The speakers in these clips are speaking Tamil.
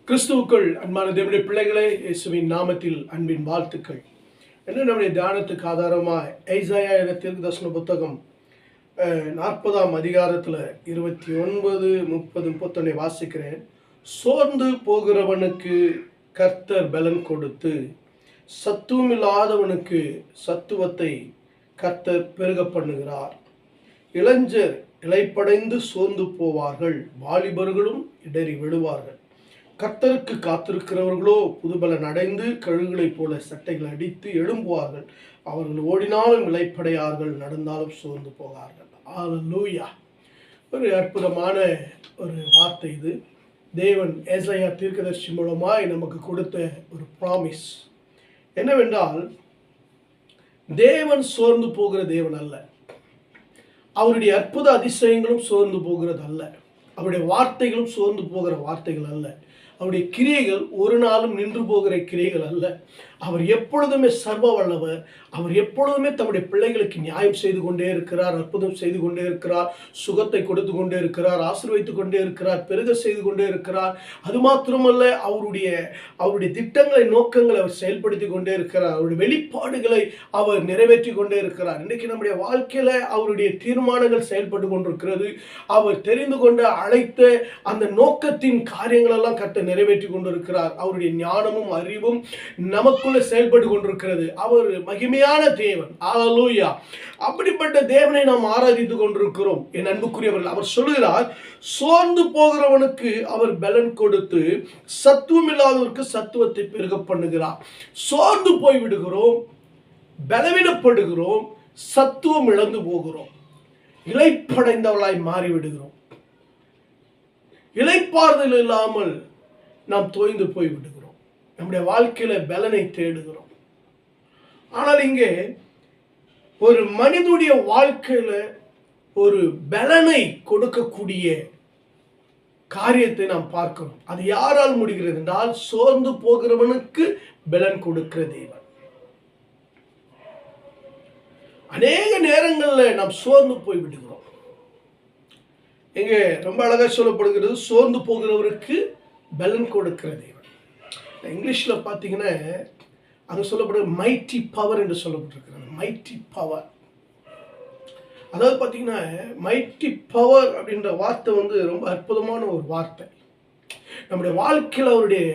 கிறிஸ்துவுக்குள் அன்பான தேவனுடைய பிள்ளைகளே, இயேசுவின் நாமத்தில் அன்பின் வாழ்த்துக்கள். என்ன நம்முடைய தியானத்துக்கு ஆதாரமாக ஏசாயா தீர்க்கதரிசன புத்தகம் 40ஆம் அதிகாரத்தில் 29, 30, 31 வாசிக்கிறேன். சோர்ந்து போகிறவனுக்கு கர்த்தர் பலன் கொடுத்து, சத்துவமில்லாதவனுக்கு சத்துவத்தை கர்த்தர் பெருக பண்ணுகிறார். இளைஞர் இளைப்படைந்து சோர்ந்து போவார்கள், வாலிபர்களும் இடறி விடுவார்கள். கர்த்தருக்கு காத்திருக்கிறவர்களோ புதுபலன் அடைந்து கழுகுகளைப் போல சட்டைகள் அடித்து எழும்புவார்கள். அவர்கள் ஓடினாலும் இளைப்படையார்கள், நடந்தாலும் சோர்ந்து போவார்கள். அல்லேலூயா. ஒரு அற்புதமான ஒரு வார்த்தை இது. தேவன் ஏசாயா தீர்க்கதரிசி மூலமாய் நமக்கு கொடுத்த ஒரு ப்ராமிஸ் என்னவென்றால், தேவன் சோர்ந்து போகிற தேவன் அல்ல. அவருடைய அற்புத அதிசயங்களும் சோர்ந்து போகிறது அல்ல. அவருடைய வார்த்தைகளும் சோர்ந்து போகிற வார்த்தைகள் அல்ல. அவருடைய கிரியைகள் ஒரு நாளும் நின்று போகிற கிரியைகள் அல்ல. அவர் எப்பொழுதுமே சர்வ வல்லவர். அவர் எப்பொழுதுமே தம்முடைய பிள்ளைகளுக்கு நியாயம் செய்து கொண்டே இருக்கிறார், அற்புதம் செய்து கொண்டே இருக்கிறார், சுகத்தை கொடுத்து கொண்டே இருக்கிறார், ஆசீர்வதித்துக் கொண்டே இருக்கிறார், பெருக செய்து கொண்டே இருக்கிறார். அது மாத்திரமல்ல, அவருடைய திட்டங்களை, நோக்கங்களை அவர் செயல்படுத்தி கொண்டே இருக்கிறார். அவருடைய வெளிப்பாடுகளை அவர் நிறைவேற்றி கொண்டே இருக்கிறார். இன்றைக்கு நம்முடைய வாழ்க்கையில அவருடைய தீர்மானங்கள் செயல்பட்டு கொண்டிருக்கிறது. அவர் தெரிந்து கொண்டு அழைத்த அந்த நோக்கத்தின் காரியங்கள் எல்லாம் கட்ட நிறைவேற்றி கொண்டிருக்கிறார். அவருடைய ஞானமும் அறிவும் நமக்குள்ள செயல்பட்டு கொண்டிருக்கிறது. அவர் மகிமையான தேவன். அல்லேலூயா. அப்படிப்பட்ட தேவனை நாம் ஆராதித்துக் கொண்டிருக்கிறோம். என் அன்புக்குரியவர்கள், அவர் சொல்லுகிறார், சோர்ந்து போகிறவனுக்கு அவர் பலன் கொடுத்து சத்துவம் இல்லாதவருக்கு சத்துவத்தை பெருக பண்ணுகிறார். சோர்ந்து போய் விடுகிறோம், பலவீனப்படுகிறோம், சத்துவம் இழந்து போகிறோம், இளைப்படைந்தவளாய் மாறிவிடுகிறோம். இளைப்பாறுதல் இல்லாமல் நாம் தோய்ந்து போய் விடுகிறோம். நம்முடைய வாழ்க்கையில பலனை தேடுகிறோம். ஆனால் இங்கே ஒரு மனிதனுடைய வாழ்க்கையில ஒரு பலனை கொடுக்கக்கூடிய காரியத்தை நாம் பார்க்கிறோம். அது யாரால் முடிகிறது என்றால், சோர்ந்து போகிறவனுக்கு பலன் கொடுக்கிற தேவன். அநேக நேரங்களில் நாம் சோர்ந்து போய் விடுகிறோம். இங்க ரொம்ப அழகா சொல்லப்படுகிறது, சோர்ந்து போகிறவருக்கு பலன் கொடுக்கிற தேவன். இங்கிலீஷ்ல பார்த்தீங்கன்னா அங்கே சொல்லப்படுகிற மைட்டி பவர் என்று சொல்லப்பட்டிருக்கிறது. மைட்டி பவர், அதாவது பார்த்தீங்கன்னா மைட்டி பவர் அப்படின்ற வார்த்தை ரொம்ப அற்புதமான ஒரு வார்த்தை. நம்முடைய வாழ்க்கையில் அவருடைய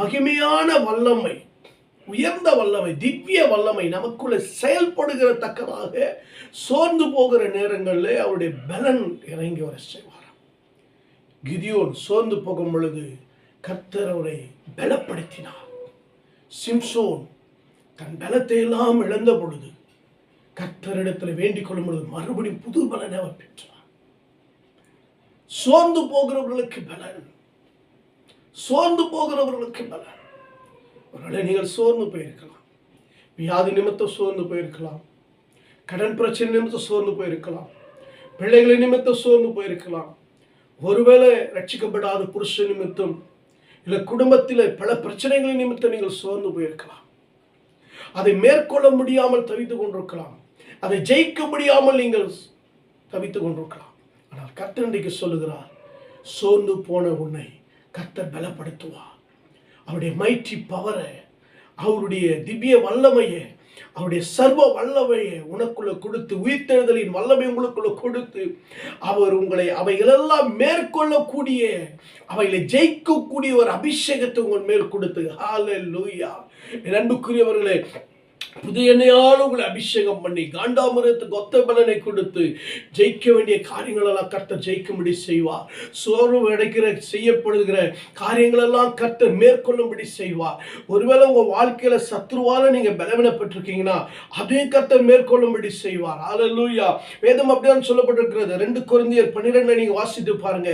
மகிமையான வல்லமை, உயர்ந்த வல்லமை, திவ்ய வல்லமை நமக்குள்ள செயல்படுகிற தக்கதாக சோர்ந்து போகிற நேரங்களில் அவருடைய பலன் இறங்கி வர செய்வார். கிதியோன் சோர்ந்து போகும் பொழுது கர்த்தர் அவரை பலப்படுத்தினார். சிம்சோன் தன் பலத்தை எல்லாம் இழந்த பொழுது கர்த்தரிடத்தில் வேண்டிக் கொள்ளும் பொழுது மறுபடியும் புது பலனை அவர் பெற்றார். சோர்ந்து போகிறவர்களுக்கு பலன், சோர்ந்து போகிறவர்களுக்கு பலன். ஒருவேளை நீங்கள் சோர்ந்து போயிருக்கலாம், வியாதி நிமித்தம் சோர்ந்து போயிருக்கலாம், கடன் பிரச்சனை நிமித்தம் சோர்ந்து போயிருக்கலாம், பிள்ளைகளை நிமித்தம் சோர்ந்து போயிருக்கலாம், ஒருவேளை ரட்சிக்கப்படாத புருஷ நிமித்தம், இல்லை குடும்பத்தில் பல பிரச்சனைகளின் நிமித்தம் நீங்கள் சோர்ந்து போயிருக்கலாம். அதை மேற்கொள்ள முடியாமல் தவித்துக் கொண்டிருக்கலாம், அதை ஜெயிக்க முடியாமல் நீங்கள் தவித்துக் கொண்டிருக்கலாம். ஆனால் கர்த்தர் இன்றைக்கு சொல்லுகிறார், சோர்ந்து போன உன்னை கர்த்தர் பலப்படுத்துவார். அவருடைய மைட்டி பவரை, அவருடைய திவ்ய வல்லமையை, அவருடைய சர்வ வல்லமையை உனக்குள்ள கொடுத்து, உயிர்த்தெழுதலின் வல்லமை உங்களுக்குள்ள கொடுத்து, அவர் உங்களை அவைகளெல்லாம் மேற்கொள்ளக்கூடிய, அவைகளை ஜெயிக்கக்கூடிய ஒரு அபிஷேகத்தை உங்கள் மேல் கொடுத்து, ஹல்லேலூயா. என் அன்புக்குரியவர்களே, புதிய எண்ணெயால் உங்களை அபிஷேகம் பண்ணி காண்டாமிருகத்துக்கு ஒத்த பலனை கொடுத்து ஜெயிக்க வேண்டிய காரியங்களெல்லாம் கர்த்தர் ஜெயிக்கும்படி செய்வார். சோர்வு அடைக்கிற செய்யப்படுகிற காரியங்களெல்லாம் கர்த்தர் மேற்கொள்ளும்படி செய்வார். ஒருவேளை உங்கள் வாழ்க்கையில் சத்ருவால நீங்கள் பலவீனப்பட்டிருக்கீங்கன்னா அதையும் கர்த்தர் மேற்கொள்ளும்படி செய்வார். அல்லேலூயா. வேதம் அப்படிதான் சொல்லப்பட்டிருக்கிறது. 2 கொரிந்தியர் 12 நீங்கள் வாசித்து பாருங்க.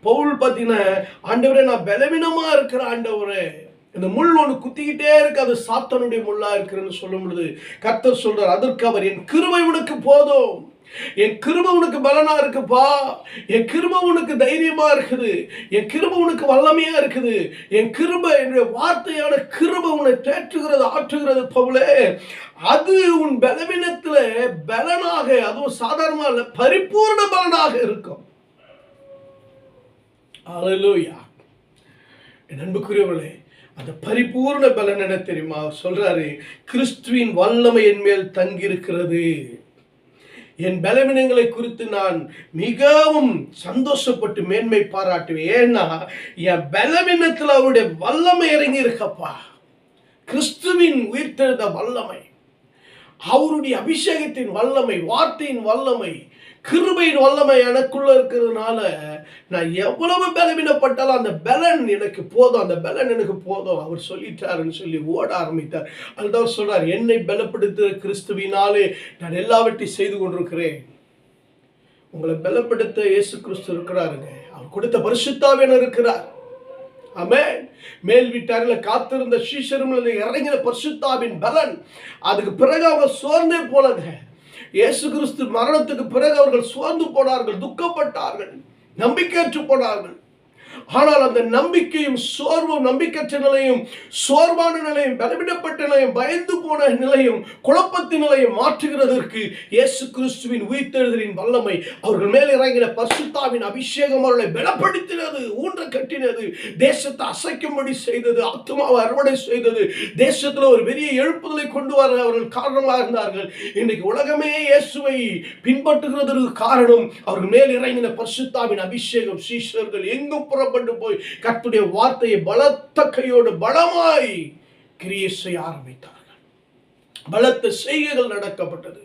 பவுல் பார்த்தீங்கன்னா, ஆண்டவரே நான் பலவீனமா இருக்கிற ஆண்டவரே, இந்த முள் ஒன்று குத்திக்கிட்டே இருக்கு, அது சாத்தானுடைய முள்ளா இருக்குன்னு சொல்லும் பொழுது கர்த்தர் சொல்றார், அதற்கு அவர், என் கிருபை உனக்கு போதும், என் கிருபை உனக்கு பலனா இருக்குப்பா, என் கிருபை உனக்கு தைரியமா இருக்குது, என் கிருபை உனக்கு வல்லமையா இருக்குது, என் கிருபை, என்னுடைய வார்த்தையான கிருபை உன்னை தேற்றுகிறது, ஆற்றுகிறது பவுலே. அது உன் பலவீனத்துல பலனாக, அதுவும் சாதாரணமாக பரிபூர்ண பலனாக இருக்கும். அல்லேலூயா. என் அன்புக்குரியவர்களே, அந்த பரிபூர்ண பலன் என்ன தெரியுமா? சொல்றாரு, கிறிஸ்துவின் வல்லமை என் மேல் தங்கியிருக்கிறது. என் பலவீனங்களை குறித்து நான் மிகவும் சந்தோஷப்பட்டு மேன்மை பாராட்டுவேன். ஏன்னா என் பலவீனத்தில் அவருடைய வல்லமை இறங்கி இருக்கப்பா. கிறிஸ்துவின் உயிர்த்தெழுந்த வல்லமை, அவருடைய அபிஷேகத்தின் வல்லமை, வார்த்தையின் வல்லமை, கிருபையின் வல்லமை எனக்குள்ள இருக்கிறதுனால நான் எவ்வளவு பலவீனப்பட்டாலும் அந்த பலன் எனக்கு போதும், அந்த பலன் எனக்கு போதும். அவர் சொல்லிட்டாருன்னு சொல்லி ஓட ஆரம்பித்தார். அதுதான் சொல்றார், என்னை பலப்படுத்துகிற கிறிஸ்துவினாலே நான் எல்லாவற்றையும் செய்து கொண்டிருக்கிறேன். உங்களை பலப்படுத்த இயேசு கிறிஸ்து இருக்கிறாருங்க. அவர் கொடுத்த பரிசுத்த ஆவியானவர் இருக்கிறார். ஆமென். மேல் வீட்டாரில் காத்திருந்த சீஷரும் இறங்கின பரிசுத்த ஆவியின் பலன். அதுக்கு பிறகு அவங்க சோர்ந்தே போலங்க. இயேசு கிறிஸ்து மரணத்துக்கு பிறகு அவர்கள் சோர்ந்து போனார்கள், துக்கப்பட்டார்கள், நம்பிக்கையற்று போனார்கள். ஆனால் அந்த நம்பிக்கையும் சோர்வும், நம்பிக்கையற்ற நிலையும், சோர்வான நிலையும், பலவீனப்பட்ட நிலையும், பயந்து போன நிலையும், குழப்பத்தின் நிலையும் மாற்றுகிறதற்கு இயேசு கிறிஸ்துவின் உயிர்த்தெழுதலின் வல்லமை, அவர்கள் மேல் இறங்கின பரிசுத்தாவின் அபிஷேகம் அவர்களை பலப்படுத்தினது, ஊன்ற கட்டினது, தேசத்தை அசைக்கும்படி செய்தது, ஆத்துமாவை அறுவடை செய்தது, தேசத்தில் ஒரு பெரிய எழுப்புதலை கொண்டு வர அவர்கள் காரணமாக இருந்தார்கள். இன்றைக்கு உலகமே இயேசுவை பின்பற்றுகிறதற்கு காரணம் அவர்கள் மேல் இறங்கின பரிசுத்தாவின் அபிஷேகம். சீஷர்கள் எங்கும் புறப்பட்டு போய் கர்த்தருடைய வார்த்தையை பலத்த கையோடு பலமாய் கிரியை செய்ய ஆரம்பித்தார்கள். பலத்த செய்கைகள் நடக்கப்பட்டது,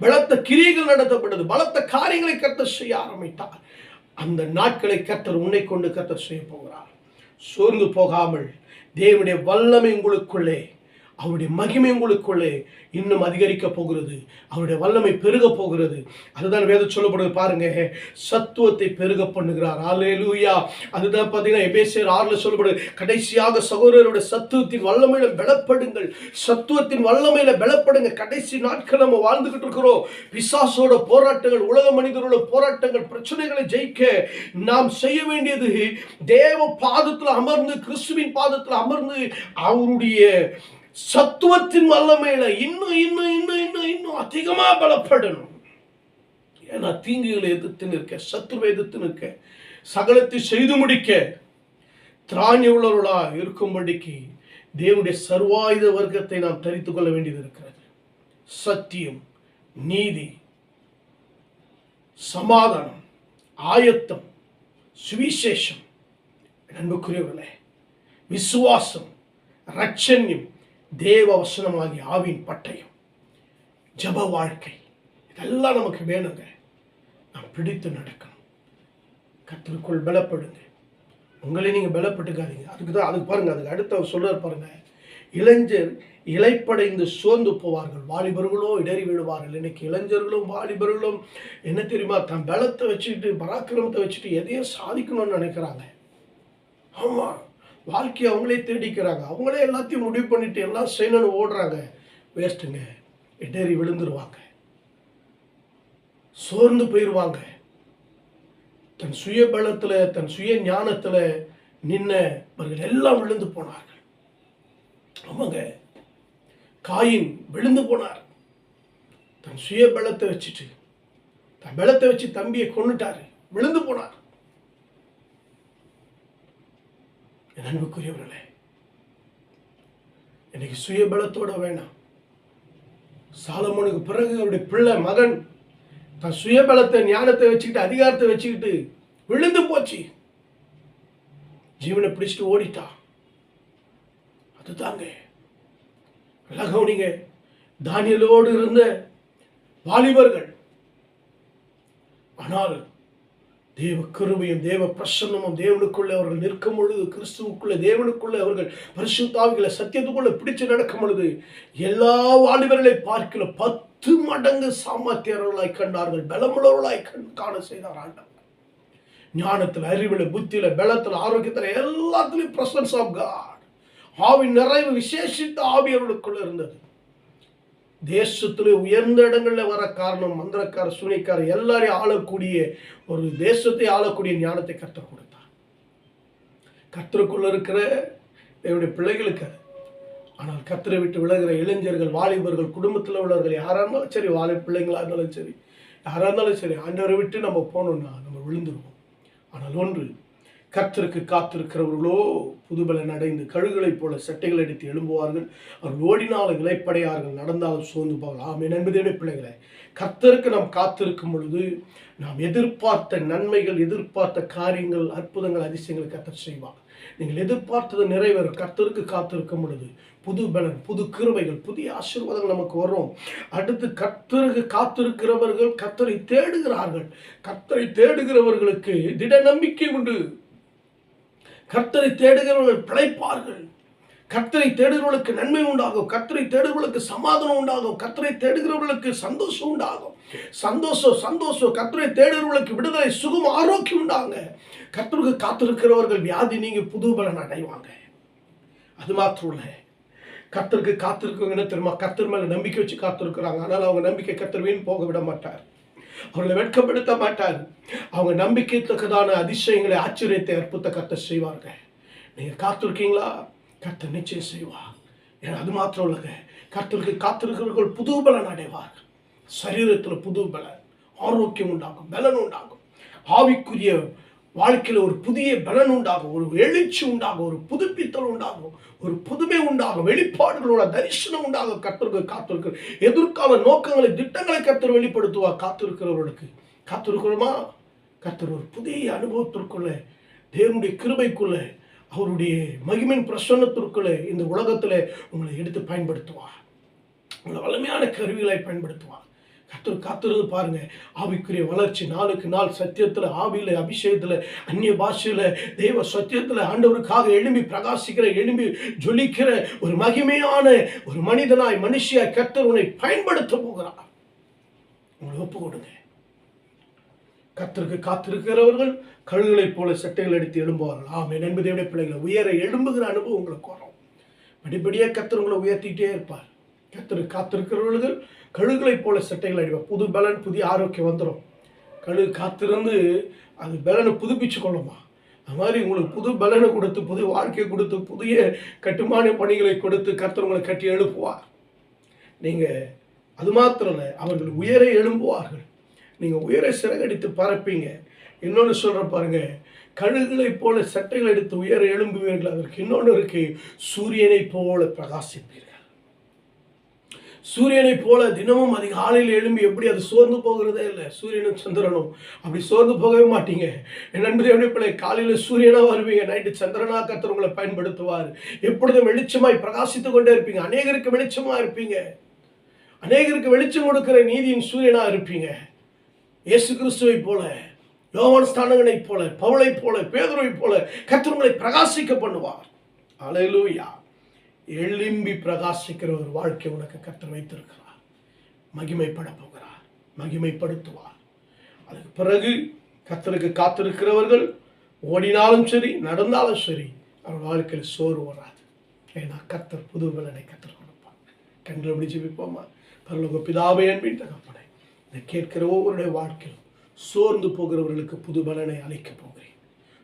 பலத்த கிரியைகள் நடத்தப்பட்டது, பலத்த காரியங்களை கர்த்தர் செய்ய ஆரம்பித்தார். அந்த நாட்களை கர்த்தர் உன்னை கொண்டு கர்த்தர் செய்ய போகிறார். சோர்ந்து போகாமல் தேவனுடைய வல்லமை உங்களுக்குள்ளே, அவருடைய மகிமை உங்களுக்குள்ளே இன்னும் அதிகரிக்க போகிறது. அவருடைய வல்லமை பெருக போகிறது. அதுதான் வேதம் சொல்லப்படுது பாருங்க, சத்துவத்தை பெருக பண்ணுகிறார். அல்லேலூயா. அதுதான் பார்த்தீங்கன்னா எபேசியர் 6 சொல்லப்படுது, கடைசியாக சகோதரருடைய சத்துவத்தின் வல்லமையில பலப்படுங்கள், சத்துவத்தின் வல்லமையில பலப்படுங்க. கடைசி நாட்கள் நம்ம வாழ்ந்துகிட்டு இருக்கிறோம். பிசாசோட போராட்டங்கள், உலக மனிதரோட போராட்டங்கள், பிரச்சனைகளை ஜெயிக்க நாம் செய்ய வேண்டியது தேவ பாதத்தில் அமர்ந்து, கிறிஸ்துவின் பாதத்தில் அமர்ந்து அவருடைய சத்துவத்தின் வல்லமையில இன்னும் இன்னும் இன்னும் இன்னும் இன்னும் அதிகமா பலப்படணும். ஏன்னா தீங்குகளை எதிர்த்து நிற்க, சத்துருவை எதிர்த்து நிற்க, சகலத்தை செய்து முடிக்க திராணி உள்ளவர்களா இருக்கும்படிக்கு தேவனுடைய சர்வாயுத வர்க்கத்தை நாம் தரித்துக் கொள்ள வேண்டியது இருக்கிறது. சத்தியம், நீதி, சமாதானம், ஆயத்தம், சுவிசேஷம், அன்புக்குரியவர்களே, விசுவாசம், ரட்சண்யம், தேவ வசனமாகி ஆவின் பட்டயம், ஜப வாழ்க்கை, இதெல்லாம் நமக்கு வேணுங்க. நாம் பிடித்து நடக்கணும். கர்த்தருக்குள் பலப்படுங்க. உங்களை நீங்க பலப்பட்டுக்காதீங்க. அதுக்கு பாருங்க, அதுக்கு அடுத்த சொல்றார் பாருங்க, இளைஞர் இளைப்படைந்து சோர்ந்து போவார்கள், வாலிபர்களோ இடறி விடுவார்கள். இன்னைக்கு இளைஞர்களும் வாலிபர்களும் என்ன தெரியுமா, தன் பலத்தை வச்சுக்கிட்டு, பராக்கிரமத்தை வச்சுட்டு எதையும் சாதிக்கணும்னு நினைக்கிறாங்க. ஆமா, வாழ்க்கையை அவங்களே தேடிக்கிறாங்க, அவங்களே எல்லாத்தையும் முடிவு பண்ணிட்டு எல்லாம் செய்யணும்னு ஓடுறாங்க. வேஸ்ட்டுங்க. இடறி விழுந்துருவாங்க, சோர்ந்து போயிடுவாங்க. தன் சுய பலத்தில், தன் சுய ஞானத்தில் நின்னவர்கள் எல்லாம் விழுந்து போனார்கள். ஆமாங்க, காயின் விழுந்து போனார். தன் சுய பலத்தை வச்சுட்டு, தன் பலத்தை வச்சு தம்பியை கொன்னுட்டாரு, விழுந்து போனார். என் அன்புக்குரியவர்களே, இன்னைக்கு சுயபலத்தோட வேணாம். சாலமோனுக்கு பிறகு அவருடைய பிள்ளை மகன் தன் சுயபலத்தை, ஞானத்தை வச்சுக்கிட்டு, அதிகாரத்தை வச்சுக்கிட்டு விழுந்து போச்சு, ஜீவனை பிடிச்சிட்டு ஓடிட்டா. அதுதாங்க கவனிங்க. தானியேலோடு இருந்த வாலிபர்கள், ஆனால் தேவ கிருபையும் தேவ பிரசன்னமும் தேவனுக்குள்ளே அவர்கள் நிற்கும் பொழுது, கிறிஸ்துவுக்குள்ளே தேவனுக்குள்ளே அவர்கள் பரிசுத்த ஆவிகளை சத்தியத்துக்குள்ளே பிடிச்சு நடக்கும் பொழுது, எல்லா வாலிபர்களை பார்க்கல 10 மடங்கு சாமர்த்தியர்களாய் கண்டார்கள், பலமுள்ளவர்களாய் காண செய்தார் ஆண்டவர். ஞானத்தில், அறிவில், புத்தியில், பலத்தில், ஆரோக்கியத்தில், எல்லாத்திலையும் பிரசன்ஸ் ஆஃப் காட், ஆவின் நிறைவு, விசேஷித்த ஆவி அவர்களுக்குள்ள இருந்தது. தேசத்தில் உயர்ந்த இடங்களில் வர காரணம் மந்திரக்கார, சூனியக்கார எல்லாரையும் ஆளக்கூடிய ஒரு தேசத்தை ஆளக்கூடிய ஞானத்தை கர்த்தர் கொடுத்தார். கர்த்தருக்குள்ள இருக்கிற என்னுடைய பிள்ளைகளுக்கு. ஆனால் கர்த்தரை விட்டு விலகிற இளைஞர்கள், வாலிபர்கள், குடும்பத்தில் உள்ளவர்கள் யாராக இருந்தாலும் சரி, பிள்ளைங்களா இருந்தாலும் சரி, யாராக இருந்தாலும் சரி, ஆண்டவரை விட்டு நம்ம போனோம்னா நம்ம விழுந்துருவோம். ஆனால் ஒன்று, கர்த்தருக்கு காத்திருக்கிறவர்களோ புதுபலன் அடைந்து கழுகுகளைப் போல சட்டைகள் அடித்து எழும்புவார்கள். அவர்கள் ஓடினாலும் இளைப்படையார்கள், நடந்தாலும் சோர்ந்து போகலாம். ஆமென். என்பதே பிள்ளைகளே, கர்த்தருக்கு நாம் காத்திருக்கும் பொழுது நாம் எதிர்பார்த்த நன்மைகள், எதிர்பார்த்த காரியங்கள், அற்புதங்கள், அதிசயங்களை கர்த்தர் செய்வார். நீங்கள் எதிர்பார்த்தது நிறைவேறும். கர்த்தருக்கு காத்திருக்கும் பொழுது புது பலன், புது கிருபைகள், புதிய ஆசீர்வாதங்கள் நமக்கு வரும். அடுத்து கர்த்தருக்கு காத்திருக்கிறவர்கள் கர்த்தரை தேடுகிறார்கள். கர்த்தரை தேடுகிறவர்களுக்கு திட நம்பிக்கை உண்டு. கர்த்தரை தேடுகிறவர்கள் பிழைப்பார்கள். கர்த்தரை தேடுகிறவர்களுக்கு நன்மை உண்டாகும். கர்த்தரை தேடுகிறவர்களுக்கு சமாதானம் உண்டாகும். கர்த்தரை தேடுகிறவர்களுக்கு சந்தோஷம் உண்டாகும். சந்தோஷம். கர்த்தரை தேடுகிறவர்களுக்கு விடுதலை, சுகம், ஆரோக்கியம் உண்டாங்க. கர்த்தருக்கு காத்திருக்கிறவர்கள் வியாதி நீங்க புது பலன் அடைவாங்க. அது மாத்திரம் இல்லை, கர்த்தருக்கு காத்திருக்கவங்க என்ன தெரியுமா, கர்த்தர் மேல நம்பிக்கை வச்சு காத்திருக்கிறாங்க. ஆனால் அவங்க நம்பிக்கை கர்த்தர் வீண் போக விட மாட்டார். அவர்களை வெட்கப்படுத்த மாட்டார். அவங்க நம்பிக்கை தக்கதான அதிசயங்களை, ஆச்சரியத்தை, அற்புதத்தை கர்த்தர் செய்வாங்க. நீங்க காத்திருக்கீங்களா? கர்த்தர் நிச்சயம் செய்வார். ஏன்னா அது மாத்திரம் இல்லைங்க, கர்த்தருக்கு காத்திருக்கிறவர்கள் புது பலன் அடைவார்கள். சரீரத்தில் புது பலன், ஆரோக்கியம் உண்டாகும், பலன் உண்டாகும். ஆவிக்குரிய வாழ்க்கையில் ஒரு புதிய பலன் உண்டாகும், ஒரு எழுச்சி உண்டாகும், ஒரு புதுப்பித்தல் உண்டாகும், ஒரு புதுமை உண்டாகும், வெளிப்பாடுகளோட தரிசனம் உண்டாகும். கர்த்தருக்கு காத்திருக்கிற எதிர்கால நோக்கங்களை, திட்டங்களை கர்த்தர் வெளிப்படுத்துவார். காத்திருக்கிறவர்களுக்கு காத்திருக்கிறோமா? கர்த்தர் ஒரு புதிய அனுபவத்திற்குள்ள, தேவனுடைய கிருபைக்குள்ள, அவருடைய மகிமையின் பிரசன்னத்திற்குள்ள இந்த உலகத்தில் உங்களை எடுத்து பயன்படுத்துவார். உங்களை வலிமையான கருவிகளை பயன்படுத்துவார். கர்த்தர் காத்திருந்து பாருங்க. ஆவிக்குரிய வளர்ச்சி நாளுக்கு நாள் சத்தியத்தில், ஆவியில், அபிஷேகத்தில், அந்நிய பாஷையில், தெய்வ சத்தியத்தில் ஆண்டவருக்காக எழும்பி பிரகாசிக்கிற, எழும்பி ஜொலிக்கிற ஒரு மகிமையான ஒரு மனிதனாய், மனுஷியாய் கர்த்தர் உன்னை பயன்படுத்த போகிறார். உங்களை ஒப்பு கொடுங்க. கர்த்தருக்கு காத்திருக்கிறவர்கள் கழுகுகளைப் போல சட்டைகள் அடித்து எழும்புவார்கள். ஆமென். என்பதை பிள்ளைகளை உயர எழும்புகிற அனுபவம் உங்களுக்கு வரும். படிப்படியாக கர்த்தர் உங்களை உயர்த்திட்டே இருப்பார். கர்த்தருக்கு காத்திருக்கிறவர்கள் கழுகுகளைப் போல சட்டைகள் அடிப்பார். புது பலன், புதிய ஆரோக்கியம் வந்துடும். கழுகு காத்திருந்து அது பலனை புதுப்பிச்சு கொள்ளுமா. அது மாதிரி உங்களுக்கு புது பலனை கொடுத்து, புது வாழ்க்கையை கொடுத்து, புதிய கட்டுமான பணிகளை கொடுத்து கர்த்தர் உங்களை கட்டி எழுப்புவார். நீங்கள் அது மாத்திரம் இல்லை, அவர்கள் உயர எழும்புவார்கள். நீங்கள் உயர சிறகடித்து பறப்பீங்க. இன்னொன்று சொல்கிற பாருங்க, கழுகுகளைப் போல சட்டைகள் எடுத்து உயர எழும்புவீர்கள். அதற்கு இன்னொன்று இருக்கு, சூரியனை போல பிரகாசிப்பீர்கள். சூரியனை போல தினமும் அதிகாலையில் எழும்பி எப்படி அது சோர்ந்து போகிறதே இல்லை. சூரியனும் சந்திரனும் அப்படி சோர்ந்து போகவே மாட்டீங்க. என் நண்பர் எப்படி பிள்ளை, காலையில் சூரியனாக வருவீங்க, நைட்டு சந்திரனாக கர்த்தர் உங்களை பயன்படுத்துவார். எப்பொழுதும் வெளிச்சமாய் பிரகாசித்து கொண்டே இருப்பீங்க. அநேகருக்கு வெளிச்சமாக இருப்பீங்க. அநேகருக்கு வெளிச்சம் கொடுக்கிற நீதியின் சூரியனாக இருப்பீங்க. இயேசு கிறிஸ்துவை போல, யோவான் ஸ்நானகனை போல, பவுலை போல, பேதுருவை போல கர்த்தர் உங்களை பிரகாசிக்க பண்ணுவார். அல்லேலூயா. எழும்பி பிரகாசிக்கிற ஒரு வாழ்க்கை உனக்கு கர்த்தர் வைத்திருக்கிறார். மகிமைப்பட போகிறார், மகிமைப்படுத்துவார். அதுக்கு பிறகு கர்த்தருக்கு காத்திருக்கிறவர்கள் ஓடினாலும் சரி, நடந்தாலும் சரி, அவர் வாழ்க்கையில் சோர்வு வராது. ஏன்னா கர்த்தர் புது பலனை கர்த்தர் கொடுப்பார். கண்களை பிடிச்சு வைப்போமா. பரலோக பிதாவே, அன்பின் தகப்பனே, இதை கேட்கிற ஒவ்வொருடைய வாழ்க்கையிலும் சோர்ந்து போகிறவர்களுக்கு புது பலனை அளிக்கப் போகிறேன்.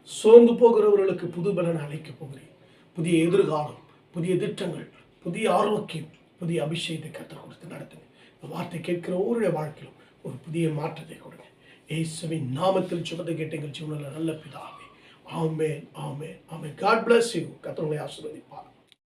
சோர்ந்து போகிறவர்களுக்கு புது பலனை அளிக்கப் போகிறேன். புதிய எதிர்காலம், புதிய திட்டங்கள், புதிய ஆரோக்கியம், புதிய அபிஷேகத்தை கர்த்தர் கொடுத்து நடத்துங்க. இந்த வார்த்தை கேட்கிற ஒவ்வொருடைய வாழ்க்கையிலும் ஒரு புதிய மாற்றத்தை கொடுங்க. இயேசுவின் நாமத்தில் சுபத்தை கேட்ட எங்கள் ஜீவனில் நல்ல பிதாவே. ஆமென், ஆமென், ஆமென். God bless you. கர்த்தர் உங்களை ஆசீர்வதிப்பார்.